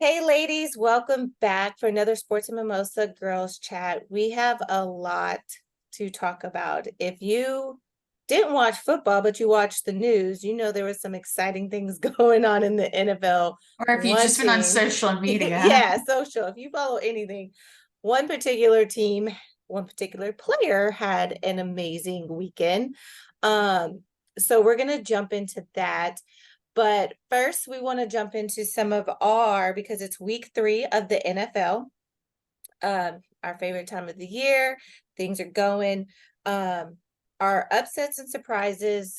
Hey, ladies, welcome back for another Sports and Mimosa Girls Chat. We have a lot to talk about. If you didn't watch football, but you watched the news, you know there was some exciting things going on in the NFL. Or if you've One just been on team, social media. yeah, social. If you follow anything, one particular team, one particular player had an amazing weekend. Um, so we're gonna jump into that. But first, we want to jump into some of because it's week 3 of the NFL, our favorite time of the year. Things are going. Um, our upsets and surprises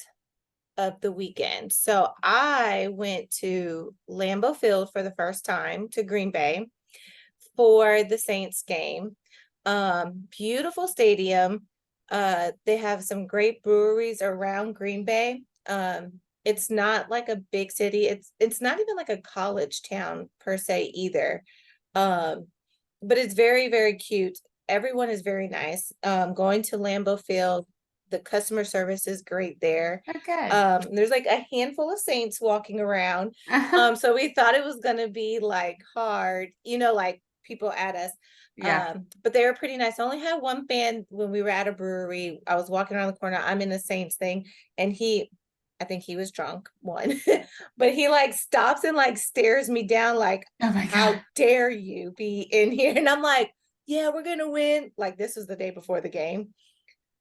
of the weekend. So I went to Lambeau Field for the first time to Green Bay for the Saints game. Beautiful stadium. They have some great breweries around Green Bay. It's not like a big city. It's not even like a college town per se either. Um, but it's very, very cute. Everyone is very nice. Going to Lambeau Field, the customer service is great there. Oh, good. There's like a handful of Saints walking around. Uh-huh. So we thought it was gonna be like hard, like people at us. Yeah. But they were pretty nice. I only had one fan when we were at a brewery. I was walking around the corner. I'm in the Saints thing, and I think he was drunk, one, but he like stops and like stares me down, like, Oh my God. how dare you be in here? And I'm like, yeah, we're gonna win. Like this was the day before the game.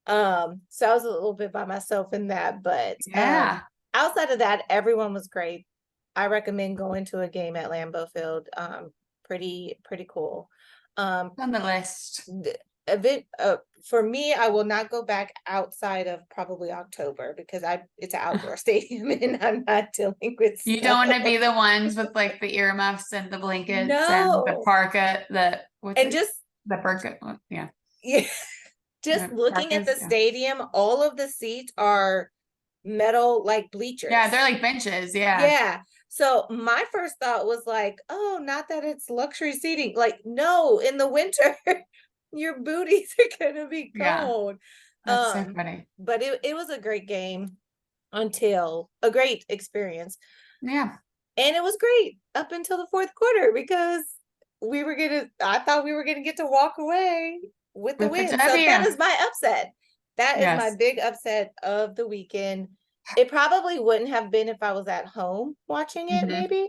So I was a little bit by myself in that, but Yeah. outside of that, everyone was great. I recommend going to a game at Lambeau Field. Pretty cool. Um, On the list. the event for me, I will not go back outside of probably October because I it's an outdoor stadium and I'm not dealing with You snow. don't want to be the ones with like the earmuffs and the blankets and the No. parka, what's And it? just The burqa. Yeah. yeah, just The looking at parkas. the Yeah. stadium, all of the seats are metal like Yeah. They're bleachers. like benches. Yeah. Yeah. So my first thought was like, oh, not that it's luxury seating. Like, no, in the winter, your booties are gonna be Yeah. cold. That's so funny. But it was a great game until a great experience. Yeah. And it was great up until the fourth quarter because I thought we were gonna get to walk away with the With the win. So that W. is my upset. That is my Yes. big upset of the weekend. It probably wouldn't have been if I was at home watching it, Mhm. maybe.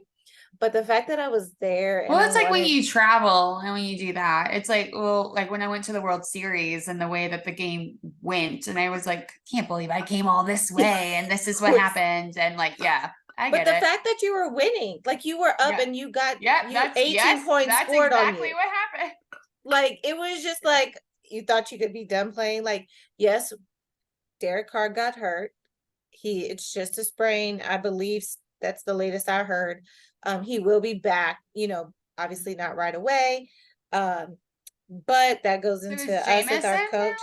But the fact that I was there and Well, I it's like when wanted, you travel and when you do that, it's like, well, like when I went to the World Series and the way that the game went, and I was like, can't believe I came all this way and this is what was, happened. And like, yeah, I but get the it. fact that you were winning, like you were up Yeah. and Yeah, you 18 points that's scored on exactly you. what happened. Like it was just Yeah. like you thought you could be done playing. Like, yes, Derek Carr got hurt. It's just a sprain, I believe. That's the latest I heard. He will be back, obviously not right away. Um, but that goes So into is us with Jameis our in coach.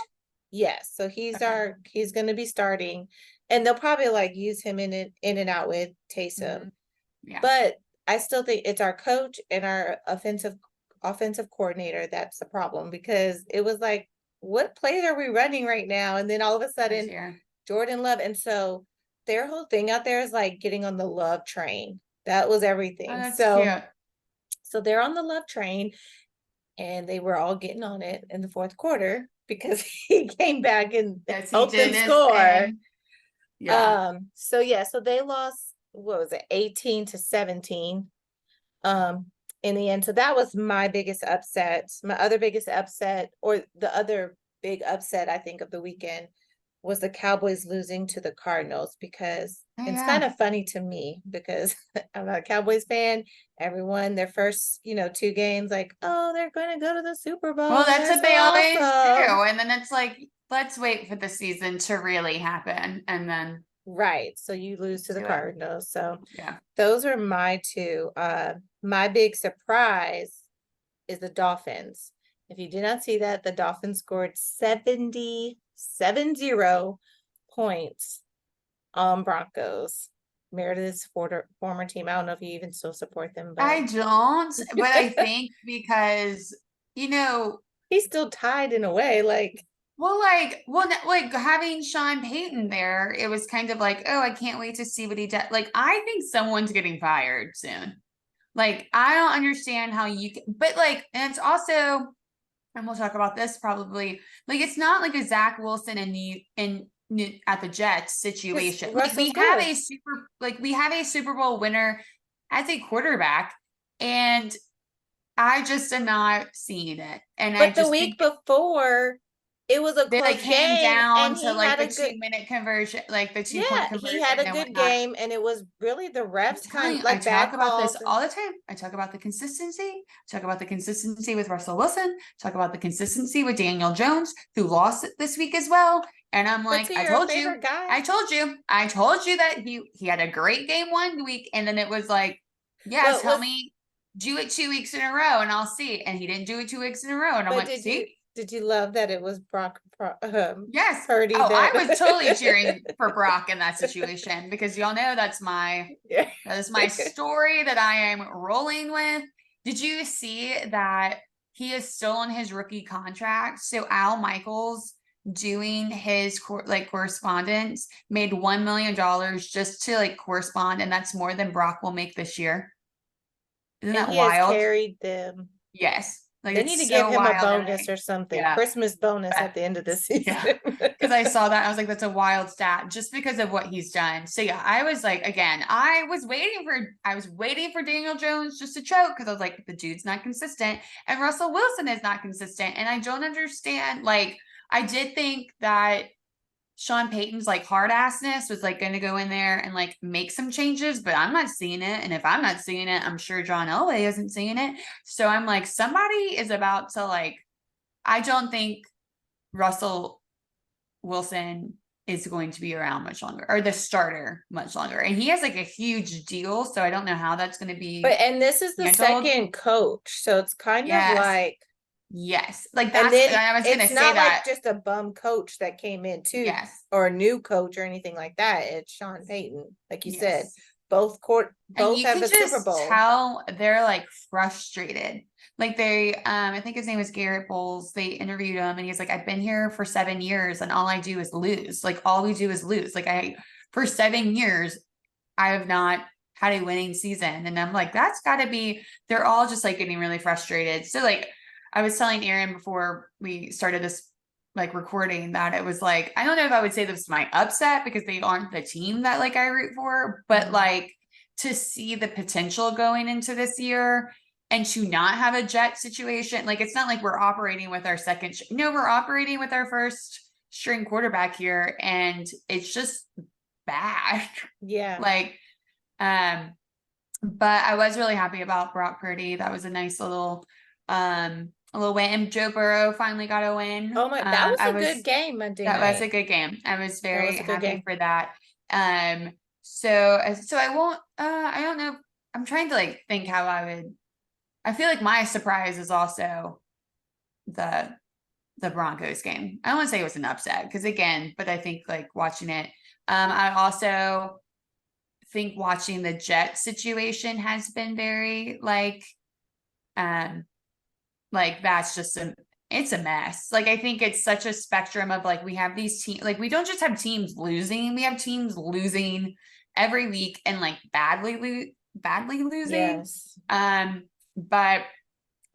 Yes, so now? he's gonna be starting, and they'll probably like use him in and out with Okay. Taysom. Yeah. But I still think it's our coach and our offensive coordinator that's the problem because it was like, what plays are we running right now? And then all of a This sudden, year. Jordan Love. And so their whole thing out there is like getting on the Love train. That was Oh, everything. that's So cute. so they're on the Love train and they were all getting on it in the fourth quarter because he came back and Yes, he helped them did his score. thing. Yeah. So yeah, so they lost, what was it, 18-17 in the end. So that was my biggest upset. My other biggest upset, or the other big upset I think of the weekend, was the Cowboys losing to the Cardinals because Oh, it's kind yeah. of funny to me because I'm not a Cowboys fan. Everyone, their first, 2 games, like, oh, they're going to go to the Super Well, Bowl. that's They're what so they always do. awesome. And then it's like, let's wait for the season to really happen and then Right. So you lose to the do it. Cardinals. So Yeah. those are my two. My big surprise is the Dolphins. If you did not see that, the Dolphins scored 70 points on Broncos. Meredith's former team. I don't know if you even still support them, but I don't, but I think because, you know, he's still tied in a way. Like, like having Sean Payton there, it was kind of like, oh, I can't wait to see what he does. Like, I think someone's getting fired soon. Like, I don't understand how you can, but like, and it's also, and we'll talk about this probably, like, it's not like a Zach Wilson at the Jets Because situation. Like, Russell's good. we have a Super Bowl winner as a quarterback, and I just am not seeing it. And I But the just week think before, it was a they like close came game down and to he like had the a good, 2 minute conversion, like the 2 point yeah, he had conversion a and good whatnot. game, and it was really the I'm refs telling kind you, I like talk bad about this calls. And all the time. I talk about the consistency. Talk about the consistency with Russell Wilson. Talk about the consistency with Daniel Jones, who lost it this week as well. And I'm but like, to I your told you, favorite guy, I told you, I told you that he had a great game 1 week, and then it was like, yeah, but tell was me, do it 2 weeks in a row, and I'll see. And he didn't do it 2 weeks in a row, and I'm but like, see, did you love that it was yes. Purdy Oh, that I was totally cheering for Brock in that situation because y'all know that is my story that I am rolling with. Did you see that he is still on his rookie contract? So Al Michaels doing his correspondence made $1 million just to like correspond, and that's more than Brock will make this year. Isn't and that he has wild? carried them. Yes. Like, They need it's to give so him a wild. And bonus or something, yeah. Christmas bonus at the end of the Yeah. season. Because I saw that. I was like, that's a wild stat just because of what he's done. So yeah, I was like, again, I was waiting for Daniel Jones just to choke because I was like, the dude's not consistent. And Russell Wilson is not consistent. And I don't understand. Like, I did think that Sean Payton's like hard assness was like going to go in there and like make some changes, but I'm not seeing it. And if I'm not seeing it, I'm sure John Elway isn't seeing it. So I'm like, somebody is about to like, I don't think Russell Wilson is going to be around much longer, or the starter much longer. And he has like a huge deal. So I don't know how that's going to be And this is the handled. second coach, so it's kind of Yes. like, Yes. Like, and that's, then I was going to it's say not like that. just a bum coach that came in too, Yes. or a new coach or anything like that. It's Sean Payton, like you said. Yes. And Both you have can a Super just Bowl. tell they're like frustrated. Like, I think his name was Garrett Bowles. They interviewed him and he's like, I've been here for 7 years and all I do is lose. Like, all we do is lose. Like, for 7 years, I have not had a winning season. And I'm like, that's gotta be, they're all just like getting really frustrated. So like, I was telling Aaron before we started this like recording that it was like, I don't know if I would say this is my upset because they aren't the team that like I root for, but like, to see the potential going into this year and to not have a Jet situation. Like, it's not like we're operating with our no, we're operating with our first string quarterback here, and it's just bad. Yeah. Like, but I was really happy about Brock Purdy. That was a nice a little win. And Joe Burrow finally got a win. Oh my, that was I a good was game Monday That was a night. good game. I was That very was a good happy game. for that. So I won't I don't know. I'm trying to like think how I feel like my surprise is also the Broncos game. I don't want to say it was an upset because again, but I think like watching it. I also think watching the Jet situation has been very um that's just it's a mess. Like, I think it's such a spectrum of like, we have these teams, like, we don't just have teams losing, we have teams losing every week and like badly losing. Yes. But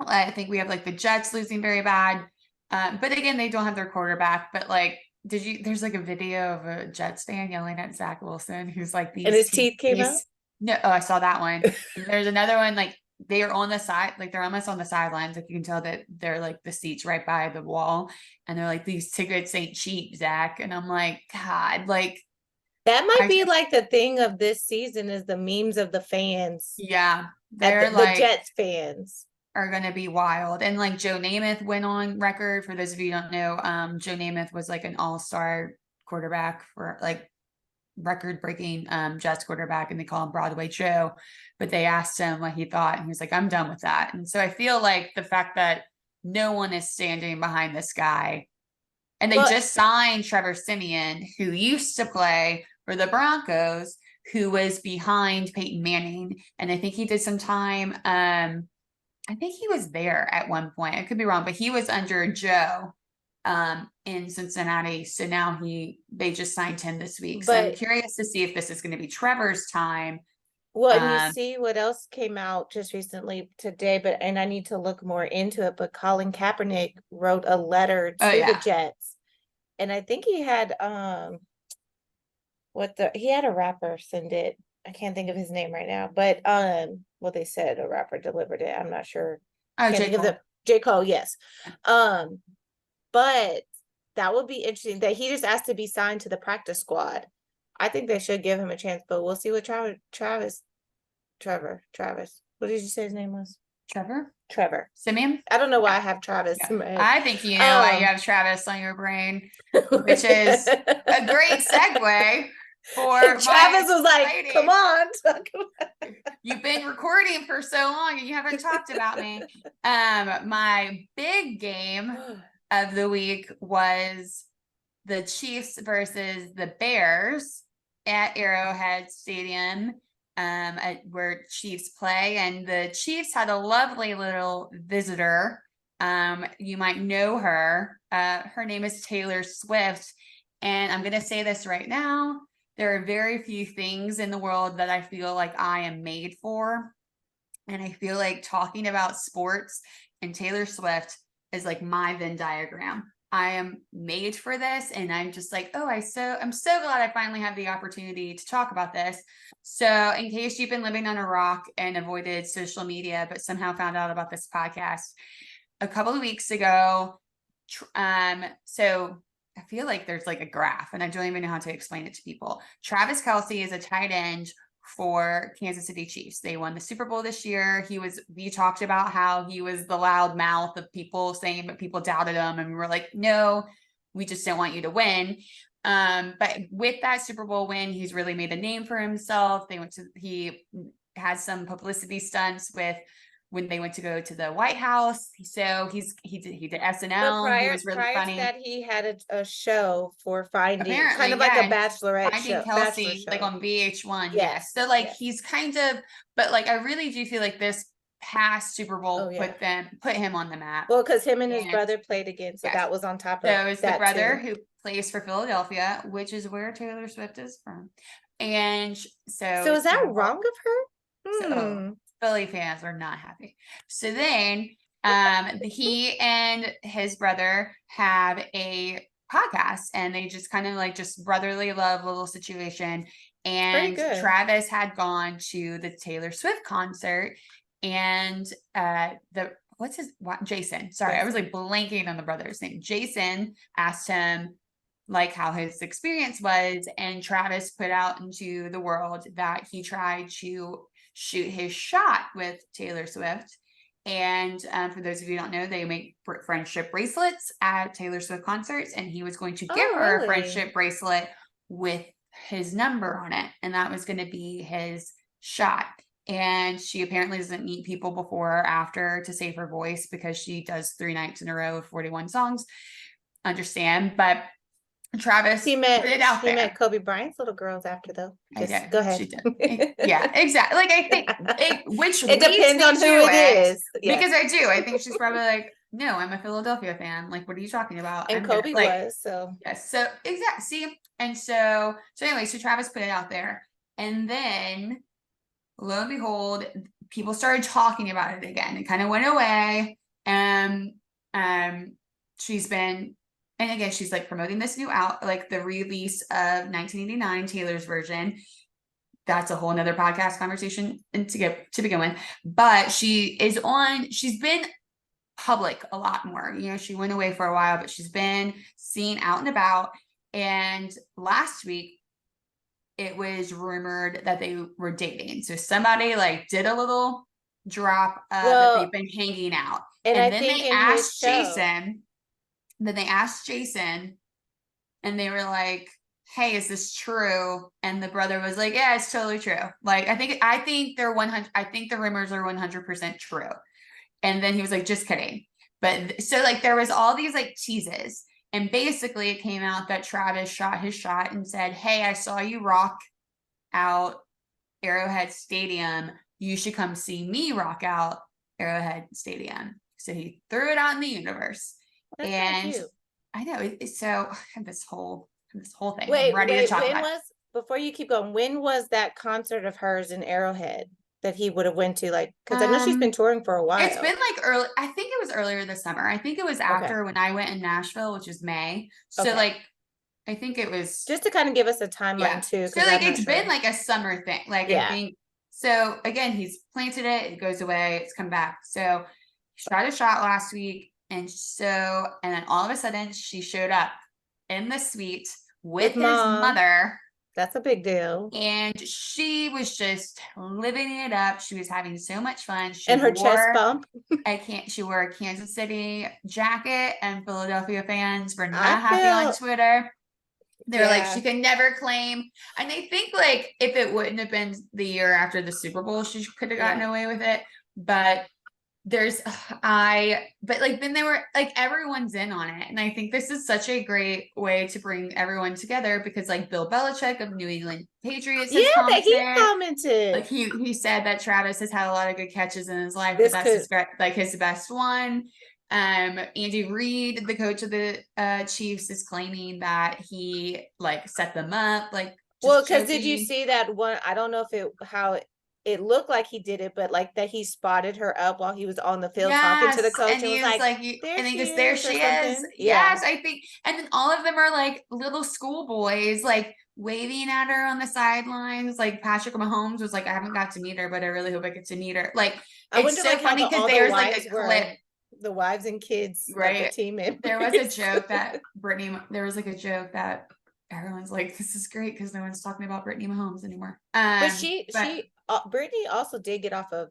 I think we have like the Jets losing very bad. But again, they don't have their quarterback. But like, there's like a video of a Jets fan yelling at Zach Wilson, who's like And his teeth came out? no, oh, I saw that one. And there's another one, like, they are on the side, like they're almost on the sidelines. Like, you can tell that they're like the seats right by the wall. And they're like, these tickets ain't cheap, Zach. And I'm like, God, like, That might I be just, like the thing of this season is the memes of the fans yeah, at they're the like, Jets fans. are going to be wild. And like, Joe Namath went on record. For those of you who don't know, Joe Namath was like an all-star quarterback for like record-breaking Jets quarterback, and they call him Broadway Joe. But they asked him what he thought, and he was like, I'm done with that. And so I feel like the fact that no one is standing behind this guy, and they Well, just signed Trevor Siemian, who used to play for the Broncos, who was behind Peyton Manning, and I think he did some time. I think he was there at one point. I could be wrong, but he was under Joe in Cincinnati. So now they just signed him this week. So I'm but curious to see if this is going to be Trevor's time. Well, and you see what else came out just recently today, and I need to look more into it, but Colin Kaepernick wrote a letter Oh to the yeah. Jets. And I think he had he had a rapper send it. I can't think of his name right now, but well, they said a rapper delivered it. I'm not sure. Oh, Can't J. think of Cole. J. Cole, yes. But that would be interesting that he just asked to be signed to the practice squad. I think they should give him a chance, but we'll see what Travis. What did you say his name was? Trevor. Simeon? I don't know why Yeah. I have Travis Yeah. in my head. I think you know why you have Travis on your brain, which is a great segue for Travis was like, come on. You've been recording for so long and you haven't talked about me. My big game of the week was the Chiefs versus the Bears at Arrowhead Stadium, where Chiefs play. And the Chiefs had a lovely little visitor. You might know her. Her name is Taylor Swift. And I'm going to say this right now. There are very few things in the world that I feel like I am made for. And I feel like talking about sports and Taylor Swift is like my Venn diagram. I am made for this. And I'm just like, I'm so glad I finally have the opportunity to talk about this. So in case you've been living on a rock and avoided social media, but somehow found out about this podcast a couple of weeks ago, so I feel like there's like a graph and I don't even know how to explain it to people. Travis Kelce is a tight end for Kansas City Chiefs. They won the Super Bowl this year. We talked about how he was the loud mouth of people saying, but people doubted him. And we were like, no, we just don't want you to win. But with that Super Bowl win, he's really made a name for himself. He had some publicity stunts with when they went to go to the White House. So he did SNL. But He was really prior funny. to that, he had a show for finding, Apparently, kind of like a bachelorette Finding show, bachelor Kelce, show. like on VH1. Yes. So like he's kind of, but like I really do feel like this past Super Bowl put him on the map. Well, because him and his brother played again, so that was on top of that. So it's the brother too. who plays for Philadelphia, which is where Taylor Swift is from. And so is that wrong of her? So Philly fans are not happy. So then he and his brother have a podcast and they just kind of like just brotherly love little situation. And Travis had gone to the Taylor Swift concert and Jason. Sorry, I was like blanking on the brother's name. Jason asked him like how his experience was, and Travis put out into the world that he tried to shoot his shot with Taylor Swift. And for those of you who don't know, they make friendship bracelets at Taylor Swift concerts, and he was going to give her a friendship bracelet with his number on it, and that was going to be his shot. And she apparently doesn't meet people before or after to save her voice because she does 3 nights in a row of 41 songs. Understand, but Travis put it out there. He met Kobe Bryant's little girls after though. Go ahead. She did. Yeah, exactly. Like I think it depends on who it is. Because I do. I think she's probably like, no, I'm a Philadelphia fan. Like, what are you talking about? And Kobe was so. Yes. So exactly. See, and so anyway, so Travis put it out there, and then lo and behold, people started talking about it again. It kind of went away, and she's been. And again, she's like promoting this new like the release of 1989 Taylor's version. That's a whole nother podcast conversation to begin with. But she's been public a lot more. She went away for a while, but she's been seen out and about. And last week, it was rumored that they were dating. So somebody like did a little drop that they've been hanging out. And then they asked Jason. Then they asked Jason and they were like, hey, is this true? And the brother was like, yeah, it's totally true. Like, I think they're 100. I think the rumors are 100% true. And then he was like, just kidding. But so like, there was all these like teases. And basically it came out that Travis shot his shot and said, hey, I saw you rock out Arrowhead Stadium. You should come see me rock out Arrowhead Stadium. So he threw it out in the universe. And I know so this whole thing. Wait, I'm ready to talk about before you keep going, when was that concert of hers in Arrowhead that he would have went to? Like, because I know she's been touring for a It's while. been like early. I think it was earlier this summer. I think it was Okay. after when I went in Nashville, which is May. So Okay. like, I think it was, Just to kind of give us a timeline yeah. too, So because like, I'm not it's been sure. like a summer thing. Like I Yeah. think so. Again, he's planted it. It goes away. It's come back. So he tried a shot last week, and then all of a sudden she showed up in the suite with With his mom. mother. That's a big deal. And she was just living it up. She was having so much fun. And her chest bump. She wore a Kansas City jacket, and Philadelphia fans were I not happy on feel, Twitter. They're like, she yeah. could never claim. And I think like if it wouldn't have been the year after the Super Bowl, she could have gotten Yeah. away with it. But but like then they were like everyone's in on it. And I think this is such a great way to bring everyone together because like Bill Belichick of New England Patriots Yeah, has that he commented. commented. Like he said that Travis has had a lot of good catches in his life, but This that's could, his best one. Andy Reid, the coach of the Chiefs, is claiming that he like set them up, like well, just because did you joking. see that one? I don't know if it looked like he did it, but like that he spotted her up while he was on the field talking to the Yes, coach and and was he was like, like, there and he she goes, "There is, or she is." something. Yeah. Yes, I think, and then all of them are like little schoolboys, like waving at her on the sidelines. Like Patrick Mahomes was like, "I haven't got to meet her, but I really hope I get to meet her." Like I it's wonder so like how funny because all the there's like wives a clip, were, the wives and kids of the right? team There was a members. joke that there was like a joke that everyone's like, "This is great" because no one's talking about Brittany Mahomes anymore. But But Brittany also did get off of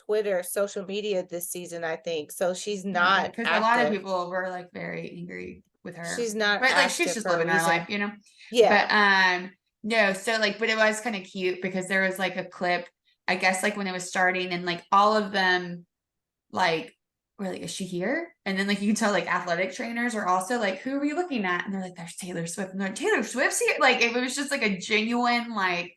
Twitter, social media this season, I think. So she's yeah, good not because a lot of active. people were like very angry with her, She's not but like she's active just for a living her life, reason. you know. Yeah. But no, so like, but it was kind of cute because there was like a clip, I guess, like when it was starting, and like all of them like were like, "Is she here?" And then like you can tell like athletic trainers are also like, "Who are we looking at?" And they're like, "There's Taylor Swift." And they're like, "Taylor Swift's here." Like it was just like a genuine like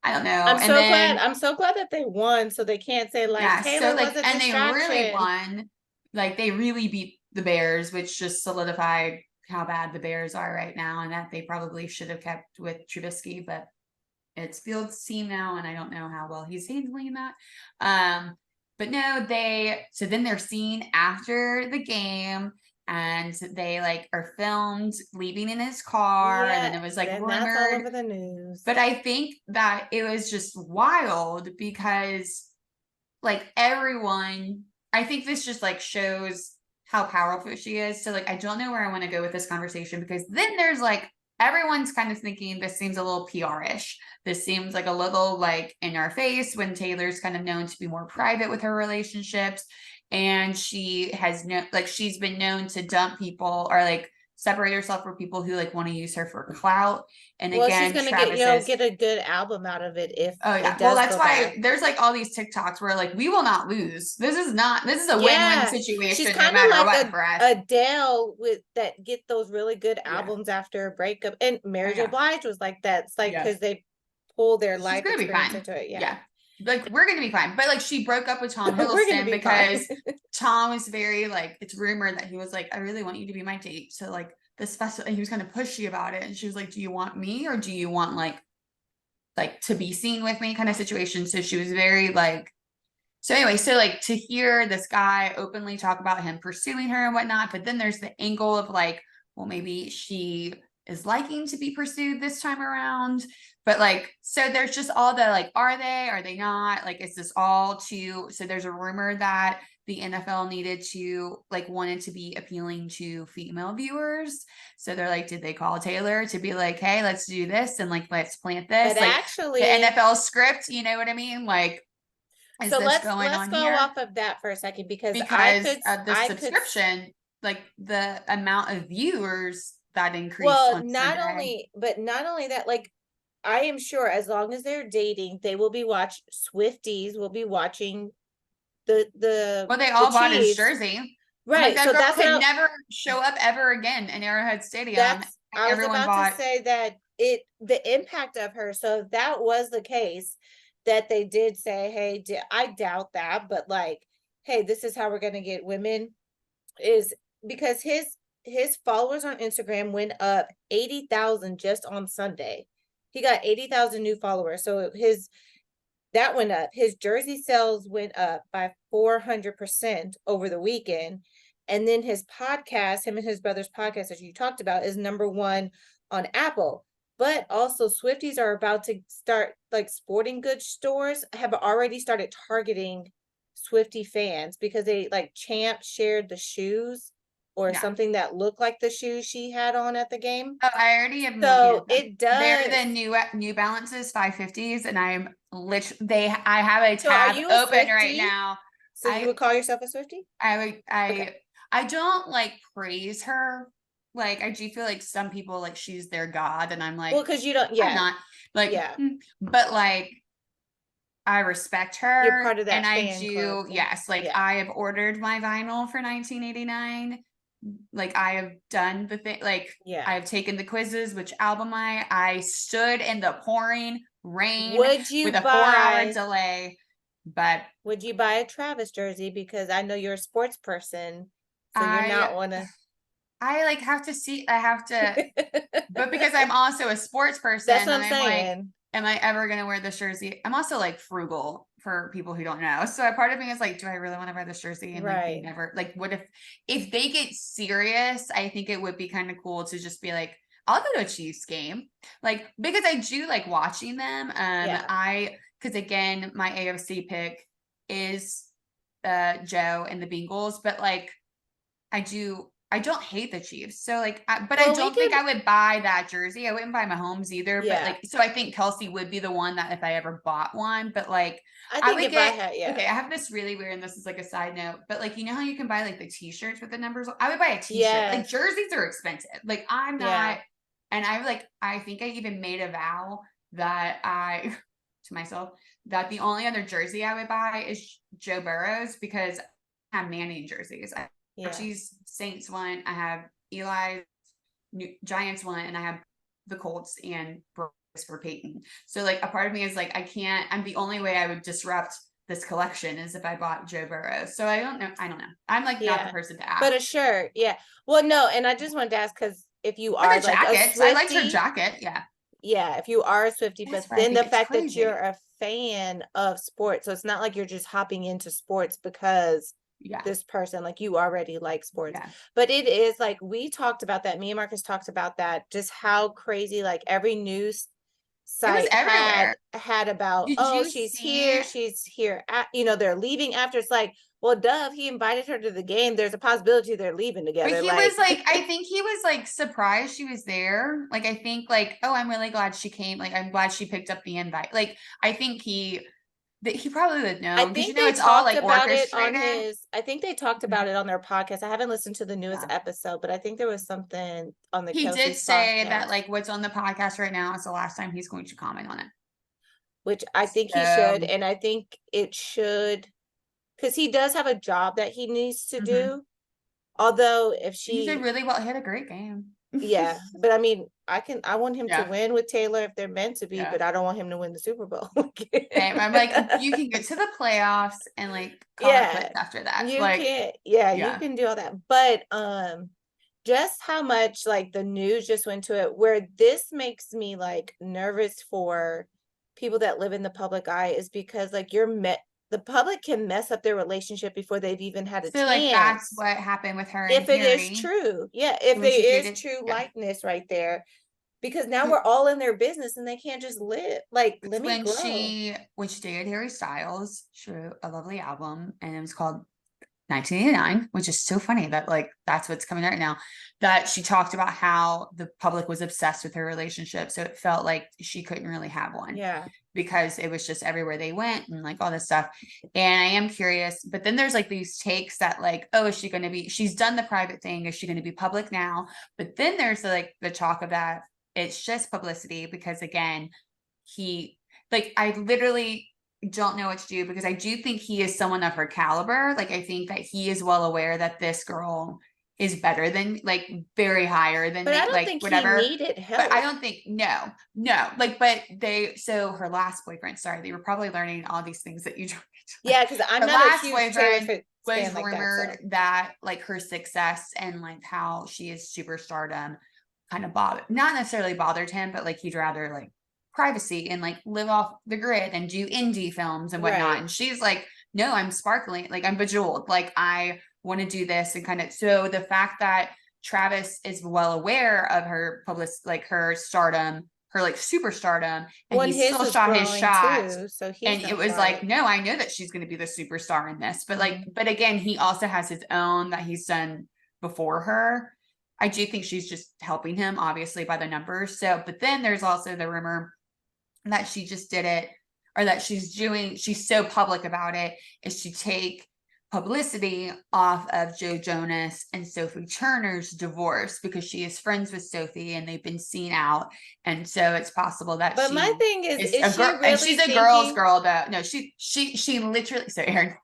I don't know. I'm And so glad. then I'm so glad that they won so they can't say like yeah, so Taylor was like, a and they really distraction. won. Like they really beat the Bears, which just solidified how bad the Bears are right now, and that they probably should have kept with Trubisky, but it's Fields' team now, and I don't know how well he's handling that. But no, so then they're seen after the game, and they like are filmed leaving in his car, and then Yeah, it was like then that's all rumored. over the news. But I think that it was just wild because like everyone, I think this just like shows how powerful she is. So like I don't know where I want to go with this conversation because then there's like everyone's kind of thinking this seems a little PR-ish. This seems like a little like in our face when Taylor's kind of known to be more private with her relationships. And she's been known to dump people or like separate herself from people who like want to use her for clout. And Well, she's again, gonna get Travis says, get a good album out of it if oh it yeah. Well, does that's go bad. why there's like all these TikToks where like we will not lose. This is a win-win Yeah, she's situation no kind of matter like what for us. Adele with that get those really good Yeah. albums after a breakup, and Oh Mary J. yeah. Blige was like that. It's like Yes. because they pull their She's life gonna be experience fine. into it. Yeah, Yeah. Like we're gonna be fine. But like she broke up with Tom we're gonna Hiddleston be fine. because Tom was very like it's rumored that he was like, I really want you to be my date. So like this festival and he was kind of pushy about it. And she was like, do you want me or do you want like to be seen with me kind of situation? So she was very like so anyway, so like to hear this guy openly talk about him pursuing her and whatnot, but then there's the angle of like, well, maybe she is liking to be pursued this time around. But like, so there's just all the like, are they not? Like, is this all too? So there's a rumor that the NFL needed to like wanted to be appealing to female viewers. So they're like, did they call Taylor to be like, hey, let's do this and like let's plant this? But Like the actually, NFL script, you know what I mean? Like is so this going let's on go here? off of that for a second because Because of the I could subscription, like the amount of viewers that increased well on Sunday. not only that, like I am sure as long as they're dating, they will be Swifties will be watching Well, they the all bought his Chiefs. jersey. I'm like, Right. that So girl that's could never show up ever again in Arrowhead Stadium. I was Everyone about to bought. say that the impact of her. So if that was the case, that they did say, hey, I doubt that, but like, hey, this is how we're gonna get women, is because his followers on Instagram went up 80,000 just on Sunday. he got 80,000 new followers. So that went up. His jersey sales went up by 400% over the weekend. And then him and his brother's podcast, as you talked about, is #1 on Apple. But also Swifties are about to start, like, sporting goods stores have already started targeting Swiftie fans because they, like, Champ shared the shoes or Yeah. something that looked like the shoes she had on at the game. Oh, I already am looking So at them. it does. They're the New Balances 550s, and I'm literally I have a So are tab you a open right Swiftie? now. So you would call yourself a Swiftie? I don't like praise her. Like, I do feel like some people, like, she's their god, and I'm like, Well, because you don't, I'm yeah, not like, yeah, but like, I respect you're her, part of and that I fan club do, thing. yes, like, Yeah, I have ordered my vinyl for 1989. Like, I have done the thing, like, yeah. I have taken the quizzes, which album I stood in the pouring rain Would you with a 4-hour buy delay, but would you buy a Travis jersey? Because I know you're a sports person, so you're I not wanna like have to see, I have to, but because I'm also a sports person, That's what and I'm I'm like, saying. am I ever gonna wear this jersey? I'm also like frugal, for people who don't know. So a part of me is like, do I really want to wear this jersey? And like, they Right. never, like, what if they get serious? I think it would be kind of cool to just be like, I'll go to a Chiefs game. Like, because I do like watching them. Yeah. Because again, my AFC pick is Joe and the Bengals, but like, I don't hate the Chiefs. So like, but I Well, we don't think could I would buy that jersey. I wouldn't buy Mahomes either. But Yeah. like, so I think Kelce would be the one that if I ever bought one, but like, I I think would if I get, had, okay, yeah. I have this really weird, and this is like a side note, but like, you know how you can buy like the t-shirts with the numbers? I would buy a t-shirt. Like, Yes. jerseys are expensive. Like, I'm Yeah. not, and I think I even made a vow that to myself, that the only other jersey I would buy is Joe Burrow's, because I have Manning jerseys. I have Yeah. Chiefs Saints one. I have Eli Giants one, and I have the Colts and for Peyton. So like, a part of me is like, I can't. I'm the only way I would disrupt this collection is if I bought Joe Burrow. So I don't know. I'm like not the Yeah. person to But ask. a shirt, yeah. Well, no, and I just wanted to ask because if you Or are the like a jackets. I liked her Swiftie, jacket. Yeah, yeah, if you are a Swiftie, but that's where I then the think it's fact that you're crazy. a fan of sports, so it's not like you're just hopping into sports because Yeah, this person, like, you already like sports. yeah. But it is like we talked about that, me and Marcus talked about that, just how crazy, like, every news It was site everywhere. had about, Did oh, you she's see? here, they're leaving after. It's like, well, duh, if he invited her to the game, there's a possibility they're leaving But together. he Like, was like, I think he was like surprised she was there. Like, I think like, oh, I'm really glad she came. Like, I'm glad she picked up the invite. Like, I think that he probably would I know, because think it's they all talked like about it orchestrated. I think they talked about it on their podcast. I haven't listened to the newest Yeah. episode, but I think there was something on the He did Kelsey's say that podcast, like what's on the podcast right now is the last time he's going to comment on it. which I think he should. So, And I think it should, because he does have a job that he needs to mhm. do. Although if He did she, really well. He had a great game. yeah, but I mean, I want him to Yeah. win with Taylor if they're meant to be, Yeah. but I don't want him to win the Super Bowl. Same. I'm like, you can get to the playoffs and like call it Yeah, quits after that. you Like, can, yeah, you yeah. can do all that. But just how much, like, the news just went to it, where this makes me like nervous for people that live in the public eye is because, like, the public can mess up their relationship before they've even had a So like, that's chance. what happened with her and If it is Harry true, yeah, if when there she is dated. true Yeah. likeness right there, because now So we're all in their business and they can't just live, like, let it's me grow. when she dated Harry Styles, she wrote a lovely album, and it was called 1989, which is so funny that like that's what's coming out right now. That she talked about how the public was obsessed with her relationship, so it felt like she couldn't really have one Yeah, because it was just everywhere they went and like all this stuff. And I am curious, but then there's like these takes that like, oh, is she going to be? She's done the private thing. Is she going to be public now? But then there's like the talk of that it's just publicity because again, he like I literally don't know what to do because I do think he is someone of her caliber. Like I think that he is well aware that this girl is better than like very higher than but I they don't like think he whatever. needed But I help. don't think no like but they so her last boyfriend, sorry, they were probably learning all these things that you Yeah, because I'm her not a last huge Taylor boyfriend Swift was fan like that. rumored So that like her success and like how she is superstardom kind of bothered not necessarily bothered him, but like he'd rather like privacy and like live off the grid and do indie films and whatnot. Right. And she's like, no, I'm sparkling, like I'm bejeweled, like I want to do this. And kind of, so the fact that Travis is well aware of her like her stardom, her like superstardom, and When he his still is shot his growing shot. too, so And he's it not was like, quiet. no, I know that she's going to be the superstar in this, but like, Mhm. but again, he also has his own that he's done before her. I do think she's just helping him, obviously, by the numbers. So, but then there's also the rumor that she just did it, or that she's so public about it, is to take publicity off of Joe Jonas and Sophie Turner's divorce, because she is friends with Sophie and they've been seen out. And so it's possible that But my she thing is is a she girl, and really she's a girl's thinking? girl though. No, she literally, so Aaron,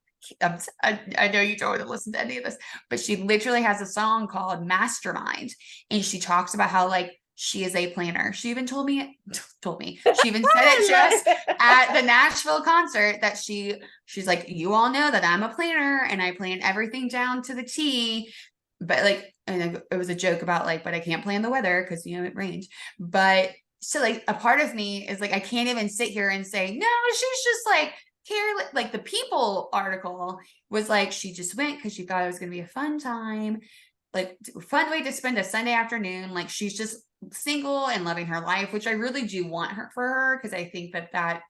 I know you don't want to listen to any of this, but she literally has a song called Mastermind. And she talks about how like she is a planner. She even told me, she even said it to us at the Nashville concert that she's like, you all know that I'm a planner and I plan everything down to the T. But like, and it was a joke about like, but I can't plan the weather because you know it rains. But so like a part of me is like, I can't even sit here and say, no, she's just like careless. Like the People article was like, she just went because she thought it was going to be a fun time, like fun way to spend a Sunday afternoon. Like she's just single and loving her life, which I really do want her for her, because I think that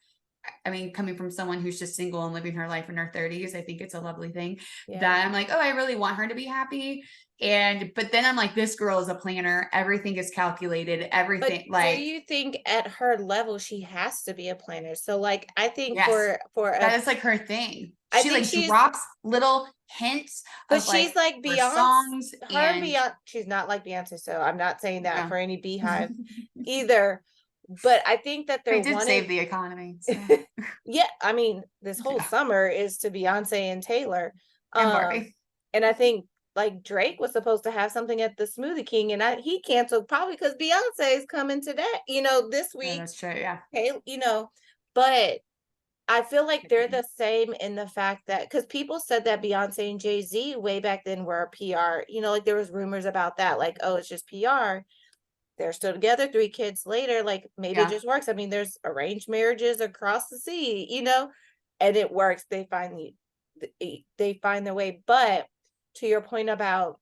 I mean, coming from someone who's just single and living her life in her 30s, I think it's a lovely thing. Yeah. That I'm like, oh, I really want her to be happy. And but then I'm like, this girl is a planner. Everything is calculated. But Everything do like, you think at her level she has to be a planner? So like I think yes, for that a is like her thing. I She think like she's drops little hints but of she's like like her Beyonce, songs her and and Beyonce, she's not like Beyonce, so I'm not saying that yeah. for any beehive either. But I think that they're They did wanting save the economy. So yeah, I mean, this whole yeah. summer is to Beyonce and Taylor. And Um, Barbie. and I think like Drake was supposed to have something at the Smoothie King, and he canceled probably because Beyonce is coming to that, this Yeah, week. that's true. Yeah. Hey, but I feel like Could they're be. the same in the fact that because people said that Beyonce and Jay-Z way back then were PR, like there was rumors about that, like, oh, it's just PR. They're still together 3 kids later, like maybe it Yeah. just works. I mean, there's arranged marriages across the sea, and it works. They find their way. But to your point about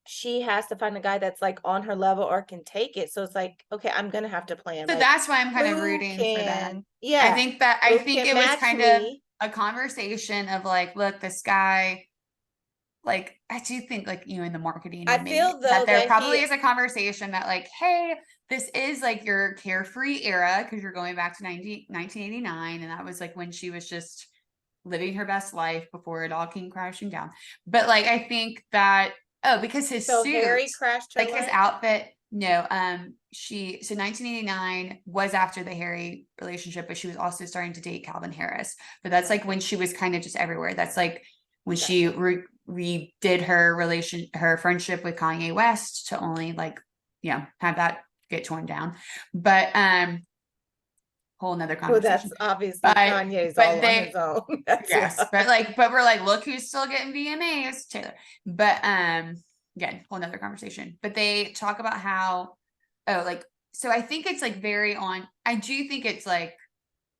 she has to find a guy that's like on her level or can take it. So it's like, okay, I'm gonna have to plan. So Like, that's why I'm kind of who rooting for that. can, yeah, I who think can it was match kind of me? a conversation of like, look, this guy, like, I do think like, in the marketing I and maybe feel that though there that he probably is a conversation that like, hey, this is like your carefree era because you're going back to 1989. And that was like when she was just living her best life before it all came crashing down. But like, I think that, oh, because his so suit, Harry crashed her like his life. outfit, no, so 1989 was after the Harry relationship, but she was also starting to date Calvin Harris. But that's like when she was kind of just everywhere. That's like when she Gotcha. redid her friendship with Kanye West to only like, have that get torn down. But whole nother Well, conversation. that's obviously But Kanye's but all on they his own. That's yes, why. but we're like, look who's still getting VMAs, Taylor. But again, whole nother conversation. But they talk about how, oh, like, so I think it's like very on. I do think it's like,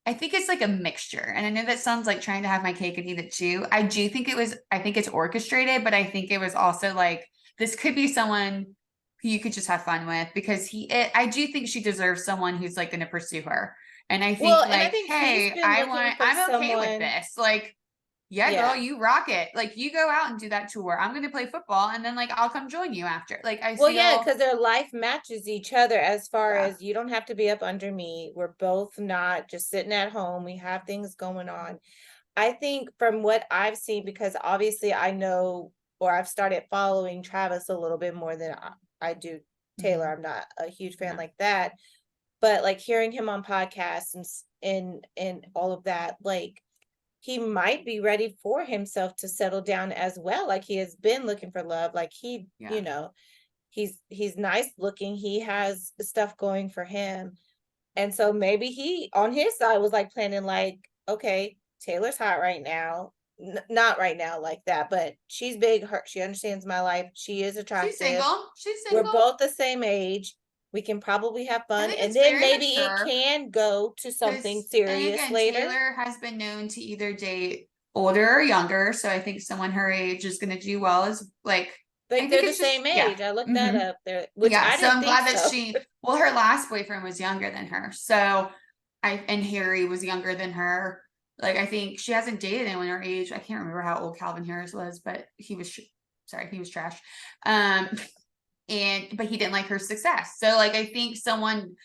I think it's like a mixture. And I know that sounds like trying to have my cake and eat it too. I think it's orchestrated, but I think it was also like, this could be someone who you could just have fun with, because I do think she deserves someone who's like going to pursue her. And I think Well, and I like, think he's hey, been looking for I'm okay with someone. this. Like, yeah, girl, Yeah. you rock it. Like you go out and do that tour. I'm going to play football and then like I'll come join you after. Like I Well, yeah, feel, because their life matches each other as far yeah, as you don't have to be up under me. We're both not just sitting at home. We have things going on. I think from what I've seen, because obviously I know or I've started following Travis a little bit more than I do Taylor. mhm, I'm not a huge fan yeah, like that. But like hearing him on podcasts and all of that, like he might be ready for himself to settle down as well. Like he has been looking for love. Like yeah. he's nice looking. He has stuff going for him. And so maybe he on his side was like planning like, okay, Taylor's hot right now. Not right now like that, but she's big. She understands my life. She is She's attractive. single. She's We're single. both the same age. We can probably have I fun, think and it's then very maybe it mature can go to something because, and serious again, later. Taylor has been known to either date older or younger. So I think someone her age is going to do well as like, I Like think they're the it's just, same yeah. age. I looked that Hmm. up there, which Yeah. I So didn't I'm think glad that so. well, her last boyfriend was younger than her. So and Harry was younger than her. Like, I think she hasn't dated anyone her age. I can't remember how old Calvin Harris was, but he was, sorry, he was trash. Um, but he didn't like her success. So like, I think someone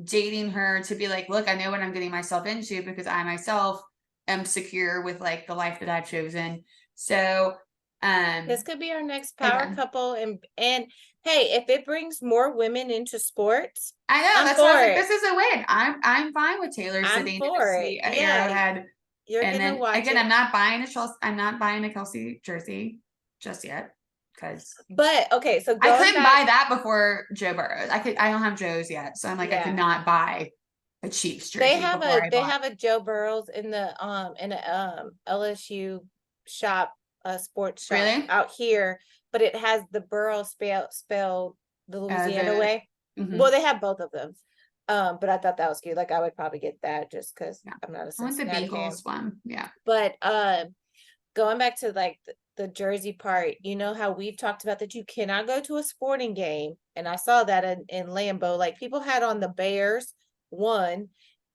dating her to be like, look, I know what I'm getting myself into because I myself am secure with like the life that I've chosen. So This could be our next power again, couple, and hey, if it brings more women into sports, I know I'm that's why I for was like, it. this is a win. I'm fine with Taylor I'm sitting in a for it. seat at Yeah, Arrowhead. you're And gonna then watch again, it. I'm not buying a Kelce jersey just yet because But okay, so I going couldn't back, buy that before Joe Burrow. I don't have Joe's yet. So I'm like, I could yeah, not buy a Chiefs they jersey have before a I they bought. have a Joe Burrows in a LSU shop, a sports shop Really? out here, but it has the Burrow spelled the Louisiana The way. Well, mhm. they have both of them. But I thought that was cute. Like I would probably get that just because Yeah. I'm not a I want the Cincinnati fan. Bengals one. Yeah. But going back to like the jersey part, you know how we've talked about that you cannot go to a sporting game, and I saw that in Lambeau. Like people had on the Bears one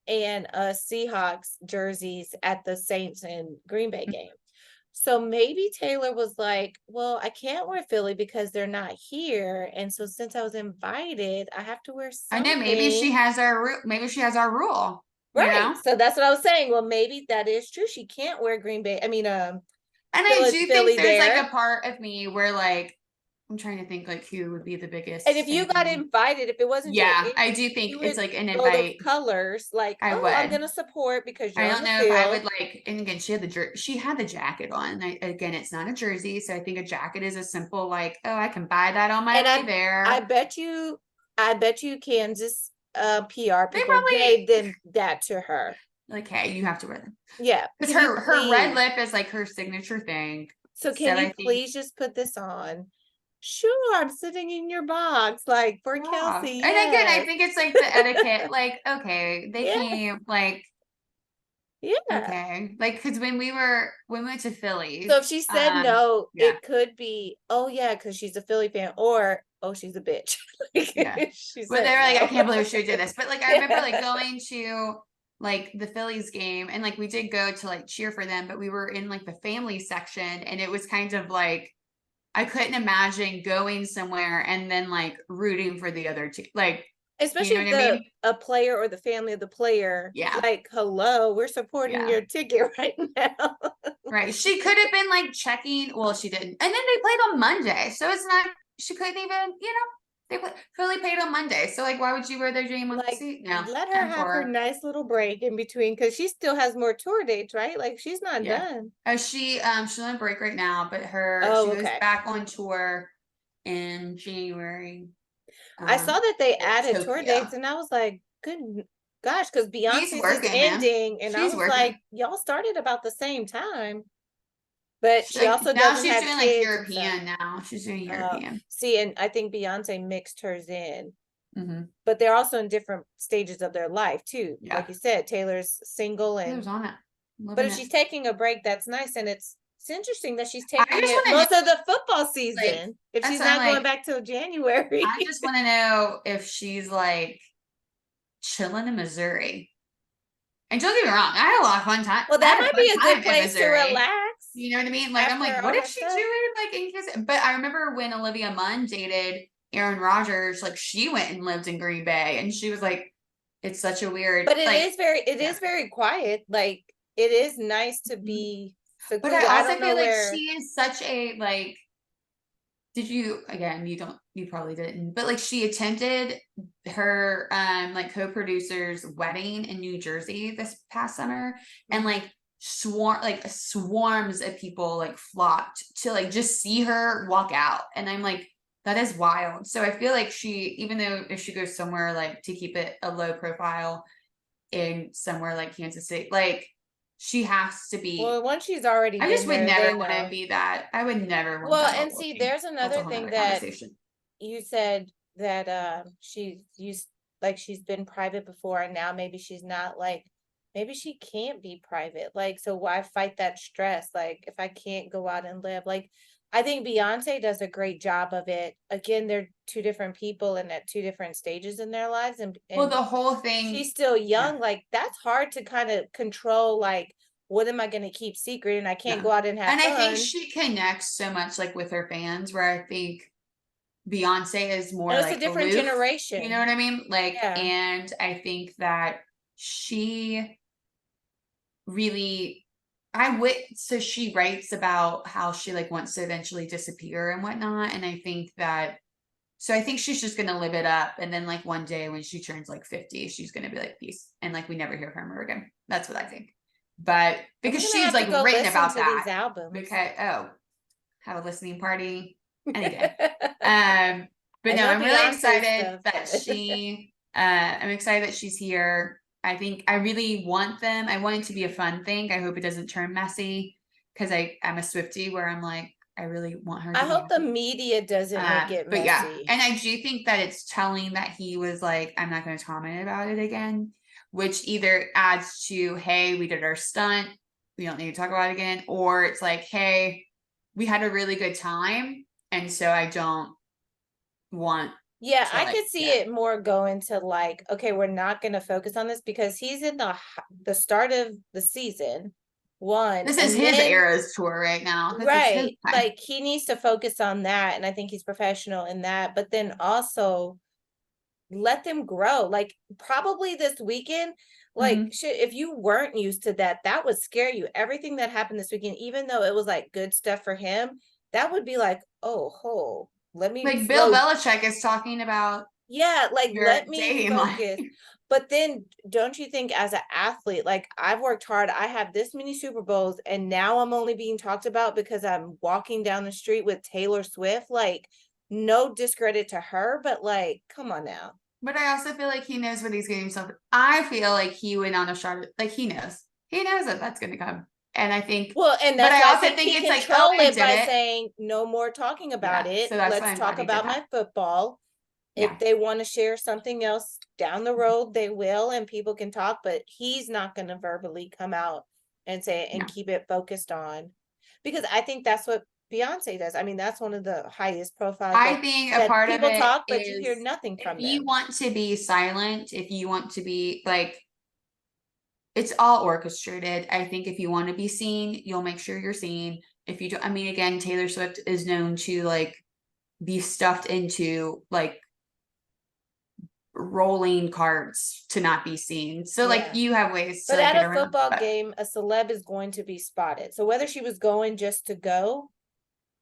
and Seahawks jerseys at the Saints and Green Bay game. So maybe Taylor was like, well, I can't wear Philly because they're not here. And so since I was invited, I have to wear I know maybe she something. has maybe she has our rule, you Right. know? So that's what I was saying. Well, maybe that is true. She can't wear Green Bay. I mean, And I do think Philly there's like there. a part of me where like I'm trying to think like who would be the And biggest if you got fan. invited, if it wasn't your Yeah, I issue, do think you it's would like an go those invite. colors like, I oh, I'm would. gonna support because I you're on don't the know if I would field. like, and again, she had the jacket on. And again, it's not a jersey, so I think a jacket is a simple like, oh, I can buy that on my And way I there. bet you Kansas PR They people probably gave them that to her. like, hey, you have to wear them Yeah. because Can you her red please? lip is like her signature thing. So So can you I think, please just put this on? Sure, I'm sitting in your box, like for yeah. Kelsey, And again, I yes. think it's like the etiquette. Like, okay, they Yeah, came like yeah. okay, like because when we went to So Philly, if she said no, yeah, it could be, oh yeah, because she's a Philly fan, or oh, she's a bitch. yeah. Like, she But said they were like, I no. can't believe she would do this. But like, I remember like Yeah. going to like the Phillies game, and like we did go to like cheer for them, but we were in like the family section, and it was kind of like I couldn't imagine going somewhere and then like rooting for the other team. Like, you Especially know if what I mean? a player or the family of the player, Yeah, like, hello, we're supporting yeah. your ticket right now. Right. She could have been like checking. Well, she didn't. And then they played on Monday. So it's not, she couldn't even, Philly played on Monday. So like, why would you wear their dream on Like, seat? No, let her I'm have her for, nice little break in between because she still has more tour dates, right? Like, she's not yeah. done. Oh, she's on break right now, but she Oh, goes okay. back on tour in January, I saw that they in added tour Tokyo. dates, and I was like, good gosh, because She's Beyonce's is working, man. ending, and I She's was like, working. y'all started about the same time, but She she like also now doesn't she's have doing like kids and stuff. European now. She's doing European. See, and I think Beyonce mixed hers in, Hmm. but they're also in different stages of their life too. Yeah. Like you said, Taylor's single, She was and on it. but Living if it. she's taking a break, that's nice, and it's interesting that she's I taking just it want to know most of the football like season if that's she's what I'm not going like. back till January. I just want to know if she's like chilling in Missouri. And don't get me wrong, I had a lot of fun time. Well, I that had a might fun be a good time in place to Missouri. relax You know what I mean? Like I'm like, after what all is that she stuff. doing? Like in case, but I remember when Olivia Munn dated Aaron Rodgers, like she went and lived in Green Bay, and she was like, it's such a weird But like, it yeah. is very quiet. Like it is nice to Mhm. be But I secluded. I also don't know feel like she where. is such a like did you again, you probably didn't, but like she attended her like co-producer's wedding in New Jersey this past summer and Mhm. like swarms of people like flocked to like just see her walk out. And I'm like, that is wild. So I feel like even though if she goes somewhere like to keep it a low profile in somewhere like Kansas City, like she has to be Well, once she's already I just been would there, never they want to know. be that. I would never want Well, that and bubble. see, there's That's a another whole thing nother that conversation. you said that she's used, like she's been private before and now maybe she's not, like maybe she can't be private. Like, so why fight that stress? Like, if I can't go out and live, like I think Beyonce does a great job of it. Again, they're two different people and at two different stages in their lives, and Well, and the whole thing, she's still yeah, young. Like, that's hard to kind of control, like, what am I going to keep secret and I can't yeah. go out and have And I think fun. she connects so much like with her fans, where I think Beyonce is more And it's a like different aloof. You know generation. what I mean? Like, Yeah. and I think that she really, so she writes about how she like wants to eventually disappear and whatnot. And I think that, so I think she's just gonna live it up. And then like one day when she turns like 50, she's gonna be like, peace. And like we never hear from her again. That's what I think. But And we're because gonna she's have to like go written listen about to these that. albums. Because have a listening party any day. I But no, know I'm really Beyonce excited stuff, that but I'm excited that she's here. I think I really want them. I want it to be a fun thing. I hope it doesn't turn messy because I'm a Swiftie where I'm like, I really want her to I be hope the happy. media doesn't make it But yeah, messy. and I do think that it's telling that he was like, I'm not going to comment about it again, which either adds to, hey, we did our stunt, we don't need to talk about it again, or it's like, hey, we had a really good time, and so I don't want Yeah, to I like, could see yeah. it more going to like, okay, we're not going to focus on this because he's in the start of the season one, This is and his then era's tour right now. This is his right, time. like he needs to focus on that, and I think he's professional in that. But then also let them grow. Like, probably this weekend, like Mhm. shit, if you weren't used to that, that would scare you. Everything that happened this weekend, even though it was like good stuff for him, that would be like, oh, let me Like Bill slow. Belichick is talking about Yeah, like your let me dating life. focus. But then don't you think as an athlete, like I've worked hard, I have this many Super Bowls, and now I'm only being talked about because I'm walking down the street with Taylor Swift. Like, no discredit to her, but like, come on now. But I also feel like he knows what he's getting himself. I feel like he went on a shot. Like he knows. He knows that that's going to come. And I think, Well, and but that's I why I also think think he it's like, oh, control I it did by it. saying no more talking about Yeah. it. So that's why Let's I'm glad talk he did about that. my football. If Yeah. they want to share something else down the road, they will, and people can talk, but he's not going to verbally come out and say it and Yeah. keep it focused on, because I think that's what Beyonce does. I mean, that's one of the highest profiles I that think a part of people it talk, but you hear is nothing if from you them. want to be silent, if you want to be like, it's all orchestrated. I think if you want to be seen, you'll make sure you're seen. If you do, I mean, again, Taylor Swift is known to like be stuffed into like rolling carts to not be seen. So like Yeah. you have ways to But like at get a around. football But game, a celeb is going to be spotted. So whether she was going just to go,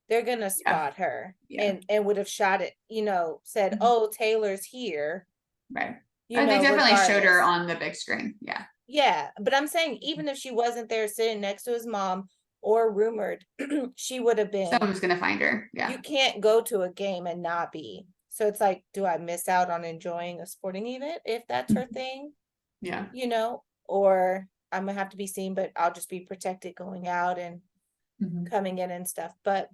they're gonna yeah, spot her, yeah, and would have shot it, said, mhm, oh, Taylor's here, right. They definitely showed her regardless. on the big screen. Yeah, Yeah, but I'm saying even if she wasn't there sitting next to his mom, or rumored, she would have been. someone's gonna find her. Yeah, You can't go to a game and not be. So it's like, do I miss out on enjoying a sporting event if that's her thing? yeah. Or I'm gonna have to be seen, but I'll just be protected going out and Mhm. coming in and stuff. But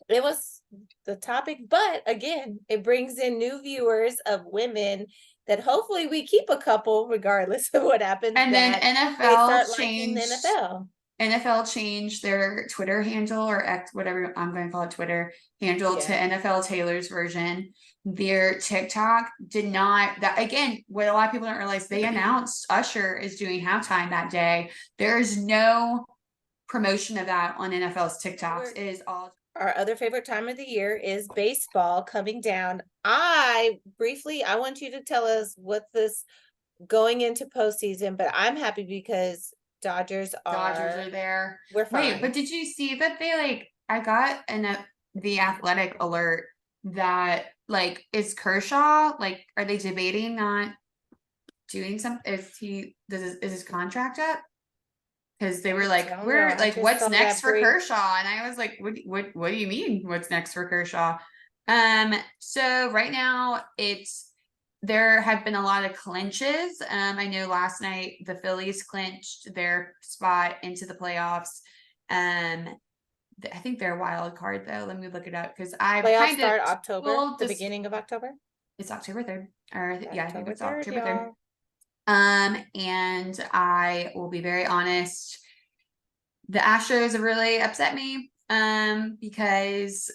it was the topic, but again, it brings in new viewers of women that hopefully we keep a couple regardless of what happens, And then that they NFL start liking the changed. NFL. NFL changed their Twitter handle or X, whatever I'm going to call it, Twitter handle to Yeah. NFL Taylor's version. Their TikTok did not, that again, what a lot of people don't realize, they announced Usher is doing halftime that day. There's no promotion of that on NFL's TikToks. It is all Our other favorite time of the year is baseball coming down. I want you to tell us what this going into postseason, but I'm happy because Dodgers are there. we're Wait, but fine. did you see that they like I got the athletic alert that like is Kershaw like are they debating not doing something? Is his contract up? Because they were I like, don't know. we're I like, just what's saw next that for brief. Kershaw? And I was like, what do you mean? What's next for Kershaw? So right now there have been a lot of clinches. I know last night the Phillies clinched their spot into the playoffs. Um, I think they're a wild card though. Let me look it up because I've Playoffs kind of start October, full the dis beginning of October. It's October 3rd. Or yeah, I think October it's 3rd, October 3rd. y'all. And I will be very honest. The Astros have really upset me. Because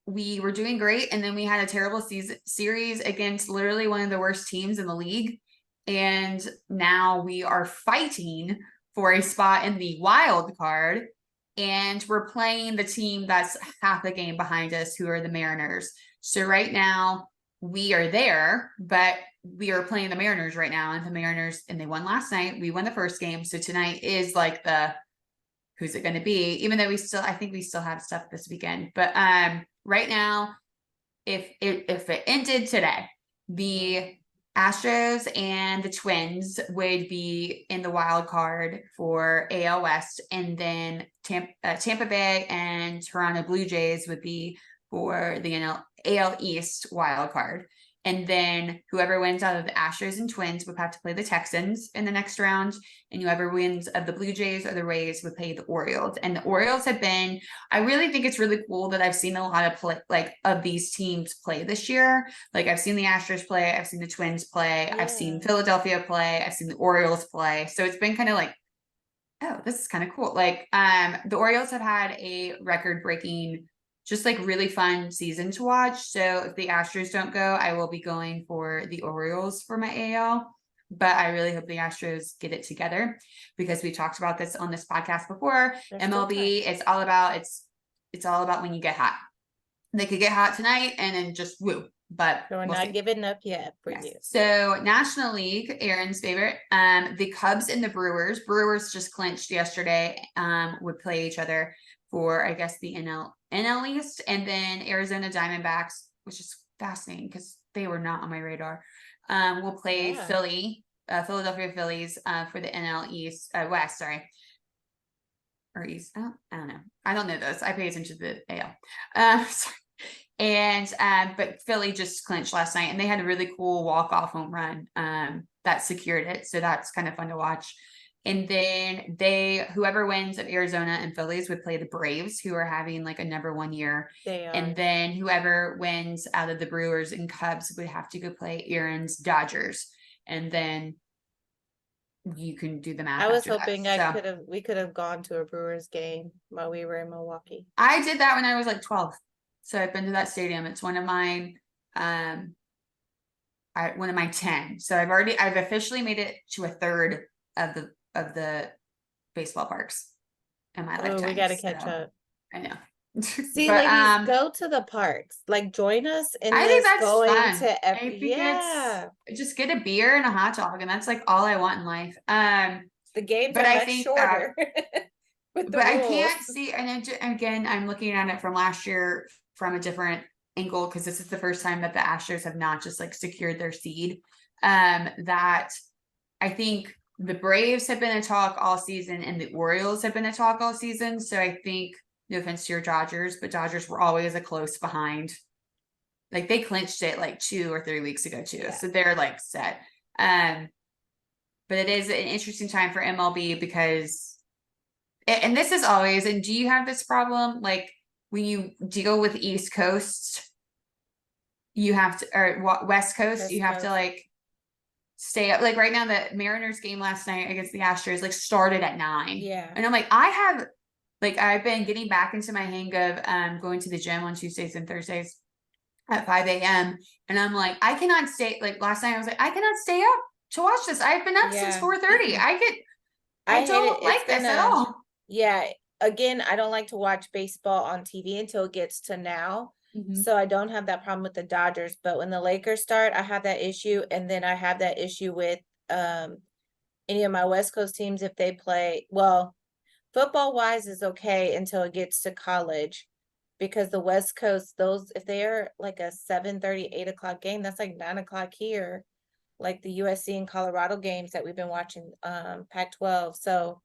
we were doing great, and then we had a terrible series against literally one of the worst teams in the league. And now we are fighting for a spot in the wild card. And we're playing the team that's half a game behind us, who are the Mariners. So right now we are there, but we are playing the Mariners right now. And the Mariners, and they won last night. We won the first game. So tonight is like the who's it going to be, even though I think we still have stuff this weekend. But right now, if it ended today, the Astros and the Twins would be in the wild card for AL West, and then Tampa Bay and Toronto Blue Jays would be for the AL East wild card. And then whoever wins out of the Astros and Twins would have to play the Texans in the next round. And whoever wins of the Blue Jays or the Rays would play the Orioles. And the Orioles have been, I really think it's really cool that I've seen a lot of of these teams play this year. Like I've seen the Astros play, I've seen the Twins play, I've seen Philadelphia play, I've seen the Orioles play. So it's been kind of like, oh, this is kind of cool. Like the Orioles have had a record-breaking, just like really fun season to watch. So if the Astros don't go, I will be going for the Orioles for my AL. But I really hope the Astros get it together, because we talked about this on this podcast before. MLB, it's all about when you get hot. They could get hot tonight and then just woo. But So we're not giving up yet for you. So National League, Aaron's favorite, the Cubs and the Brewers. Brewers just clinched yesterday. Would play each other for, I guess, the NL East, and then Arizona Diamondbacks, which is fascinating because they were not on my radar. Will play Philadelphia Phillies for the NL East, West, sorry. Or East. Oh, I don't know. I don't know those. I pay attention to the AL. And but Philly just clinched last night, and they had a really cool walk-off home run that secured it. So that's kind of fun to watch. And then whoever wins of Arizona and Phillies would play the Braves, who are having like a #1 year. And then whoever wins out of the Brewers and Cubs would have to go play Aaron's Dodgers. And then you can do the math. I was hoping we could have gone to a Brewers game while we were in Milwaukee. I did that when I was like 12. So I've been to that stadium. It's one of mine. One of my 10. So I've officially made it to a third of the baseball parks in my lifetime. We got to catch up. I know. See, ladies, go to the parks. Like, join us in I think that's going fun. to every. Just get a beer and a hot dog, and that's like all I want in life. The games are much shorter. But I can't see, and again, I'm looking at it from last year from a different angle, because this is the first time that the Astros have not just like secured their seed. That I think the Braves have been a talk all season, and the Orioles have been a talk all season. So I think, no offense to your Dodgers, but Dodgers were always a close behind. Like they clinched it like 2 or 3 weeks ago too. So they're like set. But it is an interesting time for MLB, because, and this is always, and do you have this problem? Like when you deal with East Coast, you have to, or West Coast, you have to like stay up. Like right now, the Mariners game last night against the Astros like started at 9. Yeah. And I'm like, I've been getting back into my hang of going to the gym on Tuesdays and Thursdays at 5 a.m. And I'm like, I cannot stay, like last night I was like, I cannot stay up to watch this. I've been up since 4:30. I don't like this at all. Yeah. Again, I don't like to watch baseball on TV until it gets to now. So I don't have that problem with the Dodgers. But when the Lakers start, I have that issue. And then I have that issue with any of my West Coast teams if they play. Well, football wise is okay until it gets to college, because the West Coast, if they are like a 7:30, 8 o'clock game, that's like 9 o'clock here, like the USC and Colorado games that we've been watching, Pac-12. So,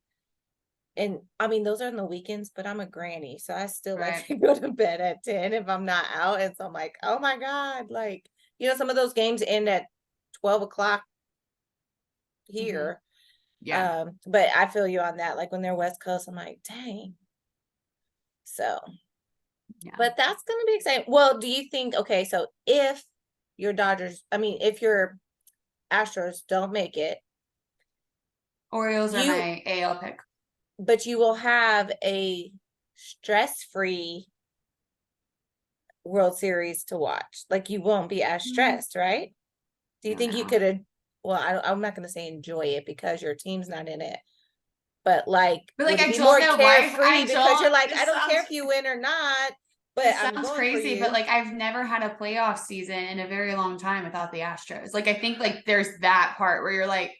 and I mean, those are on the weekends, but I'm a granny, so I still like to go to bed at 10 if I'm not out. And so I'm like, oh my God, like, some of those games end at 12 o'clock here. Yeah. But I feel you on that. Like when they're West Coast, I'm like, dang. So, but that's going to be exciting. Well, do you think, okay, so if your Dodgers, I mean, if your Astros don't make it, Orioles are you, my AL pick. but you will have a stress-free World Series to watch. Like you won't be as stressed, right? Do you I don't think you know. could, well, I'm not going to say enjoy it because your team's not in it, but like, But like would it I be don't more know why carefree I because you're don't like, I this don't care sounds if you win or not, but this I'm sounds going for crazy, but you. like I've never had a playoff season in a very long time without the Astros. Like I think like there's that part where you're like,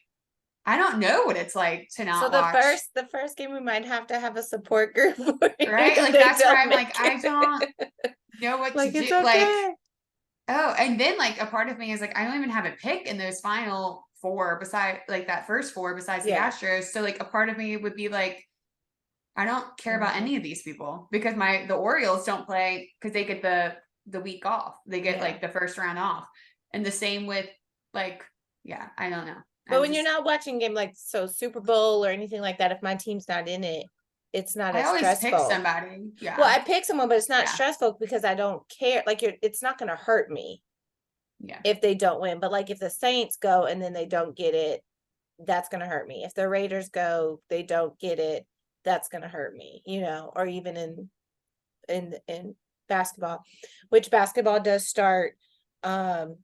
I don't know what it's like to So not the watch. first game we might have to have a support group for you Right? if Like they that's where don't I'm like, make I don't it. know what to Like do. it's Like, okay. oh, and then like a part of me is like, I don't even have a pick in those final four beside like that first four besides the Yeah. Astros. So like a part of me would be like, I don't care about Mhm. any of these people because the Orioles don't play because they get the week off. They get Yeah. like the first round off. And the same with like, yeah, I don't know. But I'm when you're just not watching game like so Super Bowl or anything like that, if my team's not in it, it's not I as always pick stressful. somebody. Well, Yeah. I pick someone, but it's not Yeah. stressful because I don't care. Like it's not gonna hurt me Yeah. if they don't win. But like if the Saints go and then they don't get it, that's gonna hurt me. If the Raiders go, they don't get it, that's gonna hurt me, or even in basketball, which basketball does start um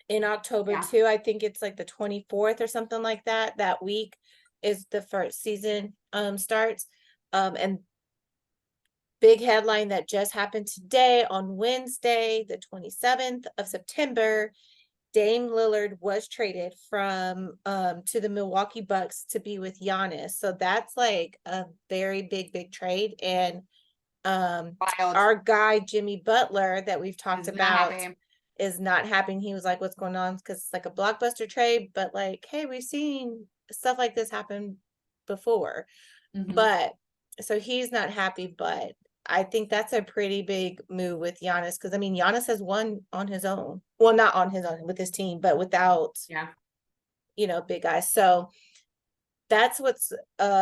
in October Yeah. too. I think it's like the 24th or something like that. That week is the first season starts. And big headline that just happened today on Wednesday, the 27th of September. Dame Lillard was traded from to the Milwaukee Bucks to be with Giannis. So that's like a very big trade. And Wild our guy Jimmy Butler that we've talked is not about happy. is not happy. He was like, what's going on? Because it's like a blockbuster trade, but like, hey, we've seen stuff like this happen before. Mhm. But so he's not happy, but I think that's a pretty big move with Giannis because I mean Giannis has won on his own. Well, not on his own with his team, but without, Yeah. big guys. So that's what's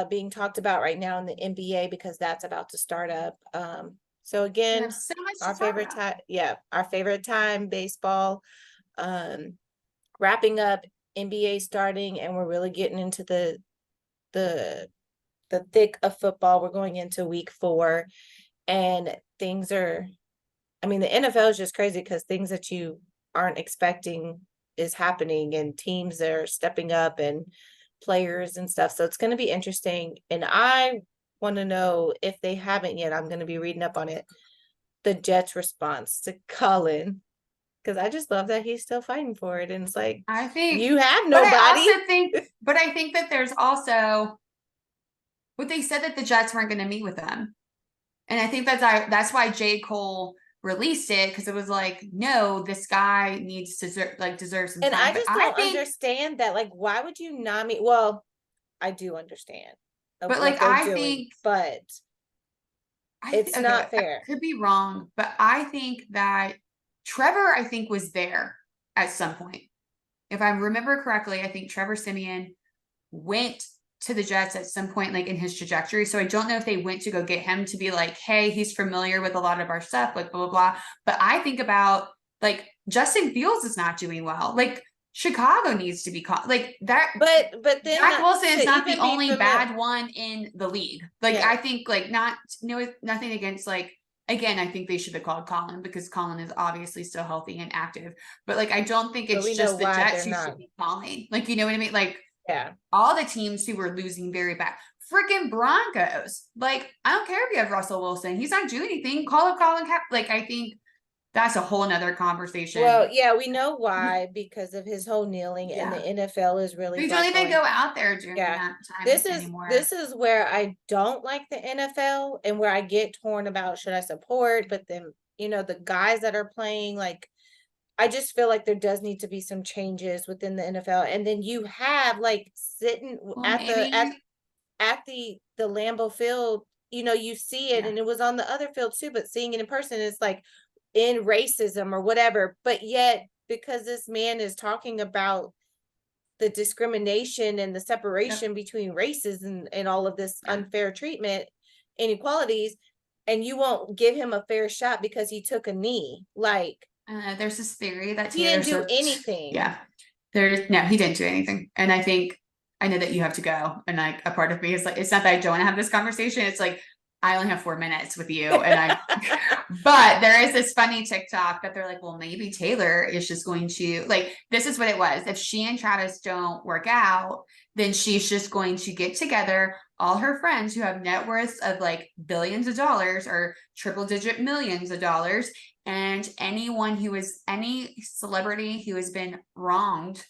being talked about right now in the NBA because that's about to start up. So We again, have so much to our talk favorite about. time, yeah, our favorite time, baseball, um, wrapping up, NBA starting, and we're really getting into the the thick of football. We're going into week 4 and things are, I mean, the NFL is just crazy because things that you aren't expecting is happening and teams are stepping up and players and stuff. So it's going to be interesting. And I want to know if they haven't yet, I'm going to be reading up on it, the Jets' response to Colin. Because I just love that he's still fighting for it. And it's like, I think, you have but I nobody. also think, but I think that there's also what they said that the Jets weren't going to meet with them. And I think that's why J. Cole released it because it was like, no, this guy needs to deserve some And time. I But just I don't think, understand that. Like, why would you not meet? Well, I do understand of but what like they're I doing, think but it's okay, not I fair. could be wrong, but I think that Trevor, I think, was there at some point. If I remember correctly, I think Trevor Simeon went to the Jets at some point, like in his trajectory. So I don't know if they went to go get him to be like, hey, he's familiar with a lot of our stuff, like blah, blah, blah. But I think about like Justin Fields is not doing well. Like Chicago needs to be caught like that. But then Zach Wilson to is not the even be only familiar, bad one in the league. Like yeah, I think like not no nothing against like again, I think they should have called Colin because Colin is obviously still healthy and active. But like I don't think but it's we know just the why Jets they're who should not. be calling. Like you know what I mean? Like Yeah, all the teams who were losing very bad. Freaking Broncos. Like, I don't care if you have Russell Wilson. He's not doing anything. Call up Colin Cap. Like, I think that's a whole nother well, conversation. yeah, we know why because of his whole kneeling, and the Yeah. NFL is really We don't even go buckling. out there during Yeah, that time this is anymore. this is where I don't like the NFL and where I get torn about should I support, but then the guys that are playing, like I just feel like there does need to be some changes within the NFL, and then you have like sitting Well, at the maybe. the Lambeau Field, you see it, Yeah. and it was on the other field too, but seeing it in person, it's like in racism or whatever. But yet, because this man is talking about the discrimination and the Yep. separation between races and all of this Yeah. unfair treatment, inequalities, and you won't give him a fair shot because he took a knee. Like, There's this theory that He Taylor didn't do Swift, anything. yeah, no, he didn't do anything. And I know that you have to go. And like a part of me is like, it's not that I don't want to have this conversation. It's like, I only have 4 minutes with you. But there is this funny TikTok that they're like, well, maybe Taylor is just going to, like, this is what it was. If she and Travis don't work out, then she's just going to get together all her friends who have net worths of like billions of dollars or triple digit millions of dollars. And any celebrity who has been wronged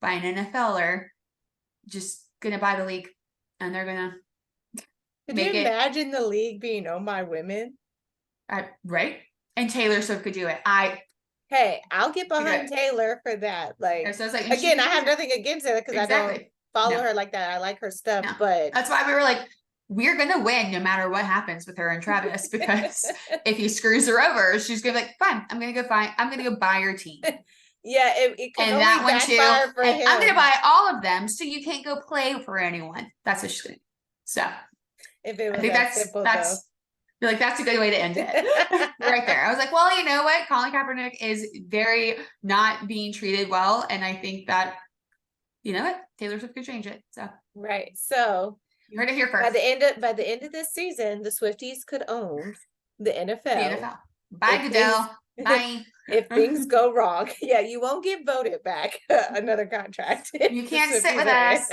by an NFLer, just gonna buy the league, and they're gonna Could make you it imagine the league being owned by women? right. And Taylor Swift could do it. Hey, I'll get Could do behind it. Taylor for that. Like, So it's like, and she again, could I do have it. nothing against it because I don't Exactly. follow No, her like that. I like her stuff, no. but That's why we were like, we're gonna win no matter what happens with her and Travis, because if he screws her over, she's gonna be like, fine, I'm gonna go buy your team. yeah, it could And only that one too. backfire for And I'm gonna him buy all of them so you can't go play for anyone. That's what she's gonna do. So if it I was think that simple, though. that's you're like, that's a good way to end it. Right there. I was like, well, you know what? Colin Kaepernick is very not being treated well. And I think that, you know what? Taylor Swift could change it. So Right. So you heard it here by first. the end of this season, the Swifties could own the NFL. The NFL. Bye, If Goodell. Bye. if things go wrong, yeah, you won't get voted back another contract. You can't sit with us.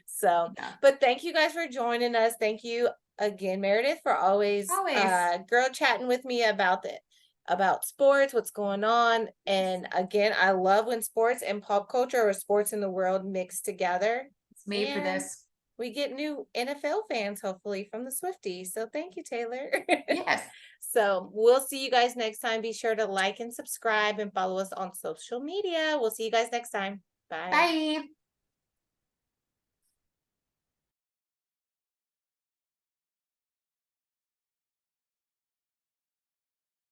So, Yeah. but thank you guys for joining us. Thank you again, Meredith, for always girl chatting with me about sports, what's going on. And again, I love when sports and pop culture or sports in the world mix together. It's made for this. We get new NFL fans, hopefully, from the Swifties. So thank you, Taylor. Yes. So we'll see you guys next time. Be sure to like and subscribe and follow us on social media. We'll see you guys next time. Bye. Bye.